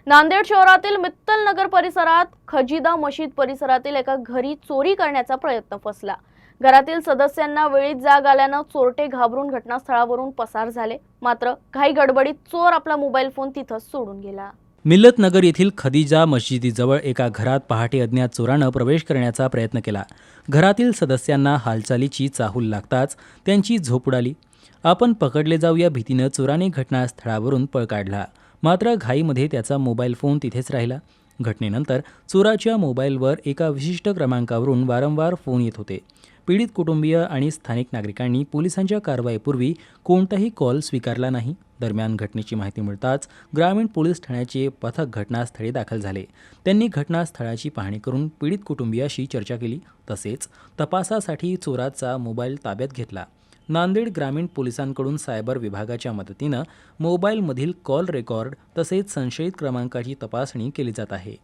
नांदेड शहरातील मित्तल नगर परिसरात खजिदा मशीद परिसरातील एका घरी चोरी करण्याचा प्रयत्न फसला। घरातील सदस्यांना वेळीच जाग आल्यानं चोरटे घाबरून घटनास्थळावरून पसार झाले। मात्र घाई गडबडीत चोर आपला मोबाईल फोन तिथंच सोडून गेला। मिल्लत नगर येथील खदिजा मशिदीजवळ एका घरात पहाटे अज्ञात चोरानं प्रवेश करण्याचा प्रयत्न केला। घरातील सदस्यांना हालचालीची चाहूल लागताच त्यांची झोप उडाली। आपण पकडले जाऊ या भीतीनं चोराने घटनास्थळावरून पळ काढला। मात्र घाईमध्ये त्याचा मोबाईल फोन तिथेच राहिला। घटनेनंतर चोराच्या मोबाईलवर एका विशिष्ट क्रमांकावरून वारंवार फोन येत होते। पीडित कुटुंबीय आणि स्थानिक नागरिकांनी पोलिसांच्या कारवाईपूर्वी कोणताही कॉल स्वीकारला नाही। दरम्यान घटनेची माहिती मिळताच ग्रामीण पोलीस ठाण्याचे पथक घटनास्थळी दाखल झाले। त्यांनी घटनास्थळाची पाहणी करून पीडित कुटुंबियाशी चर्चा केली, तसेच तपासासाठी चोराचा मोबाईल ताब्यात घेतला। नांदेड ग्रामीण पोलिसांकडून सायबर विभागाच्या मदतीनं मोबाईलमधील कॉल रेकॉर्ड तसेच संशयित क्रमांकाची तपासणी केली जात आहे।